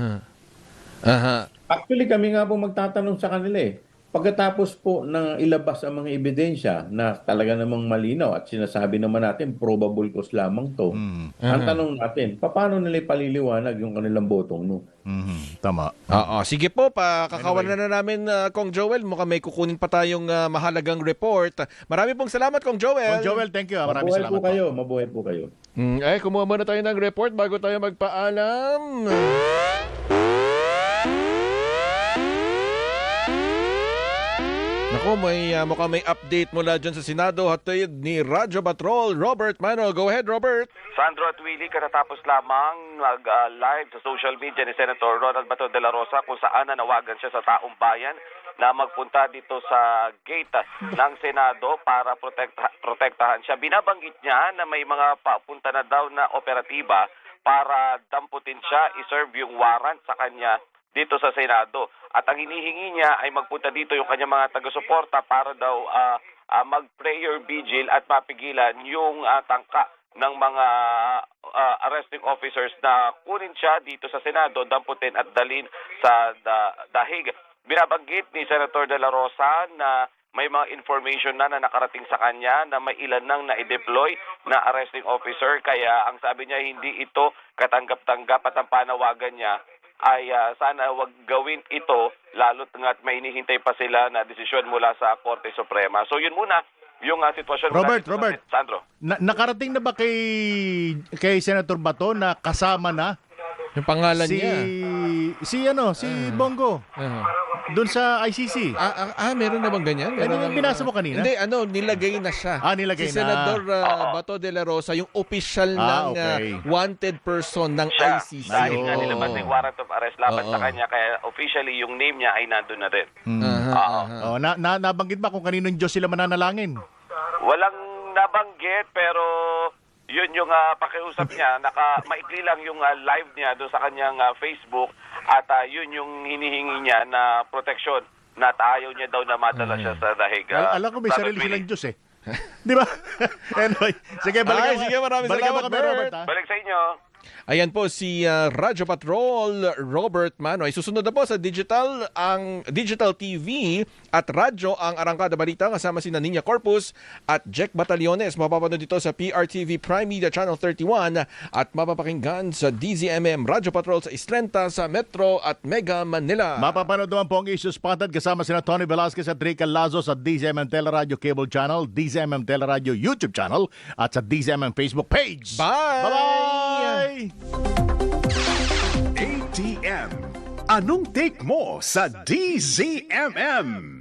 Actually, kami nga po magtatanong sa kanila Pagkatapos po ng ilabas ang mga ebidensya na talaga namang malinaw at sinasabi naman natin probable cause lamang to, ang tanong natin, paano nila ipaliliwanag yung kanilang botong no? Tama. Oo, sige po, pakakawalan na namin Kong Joel. Mukhang may kukunin pa tayong mahalagang report. Marami pong salamat, Kong Joel. Kong Joel, thank you. Maraming Mabuhay salamat po kayo, mabuhay po kayo. Kumuha muna tayo ng report bago tayo magpaalam. Naku, mukhang may update mula dyan sa Senado. Hatid ni Radyo Patrol, Robert Mano. Go ahead, Robert. Sandro at Willie, katatapos lamang live sa social media ni Senator Ronald Bato de la Rosa kung saan nanawagan siya sa taong bayan na magpunta dito sa gate ng Senado para protektahan siya. Binabanggit niya na may mga papunta na daw na operatiba para damputin siya, iserve yung warrant sa kanya dito sa Senado. At ang hinihingi niya ay magpunta dito yung kanyang mga taga-suporta para daw mag-prayer vigil at mapigilan yung tangka ng mga arresting officers na kunin siya dito sa Senado, damputin at dalhin sa dahig. Binabanggit ni Senator De La Rosa na may mga information na nakarating sa kanya na may ilan nang na-deploy na arresting officer. Kaya ang sabi niya, hindi ito katanggap-tanggap at ang panawagan niya ay sana wag gawin ito lalo't nga't may hinihintay pa sila na desisyon mula sa Korte Suprema. So yun muna yung sitwasyon. Robert, Sandro. Nakarating na ba kay Senator Bato na kasama na yung pangalan niya? Si Bongo. Doon sa ICC. Meron na bang ganyan? Yung binasa mo kanina? Hindi, nilagay na siya. Nilagay si Senador Bato de la Rosa, yung official ng wanted person ng ICC. Dahil nga nilabas yung warrant of arrest laban sa kanya, kaya officially yung name niya ay nandun na rin. Nabanggit ba kung kaninong Diyos sila mananalangin? Walang nabanggit, pero yun yung pakiusap niya. Maikli lang yung live niya doon sa kanyang Facebook at yun yung hinihingi niya na proteksyon na ayaw niya daw na madala siya sa dahig. Alam ko may sarili silang Diyos Di ba? Anyway, sige, maraming salamat, Robert. Balik sa inyo. Ayan po si Radyo Patrol, Robert Mano. Ay susunod na po sa ang Digital TV at Radyo ang Arangkada Balita kasama si Nina Corpus at Jack Batallones. Mapapanood dito sa PRTV Prime Media Channel 31 at mapapakinggan sa DZMM Radyo Patrol sa Islenta, sa Metro at Mega Manila. Mapapanood naman po ang Issues Spotted kasama sina Tony Velasquez at Rica Lazo sa DZMM Teleradio Cable Channel, DZMM Teleradio YouTube Channel at sa DZMM Facebook page. Bye! Bye-bye! ATM. Anong take mo sa DZMM?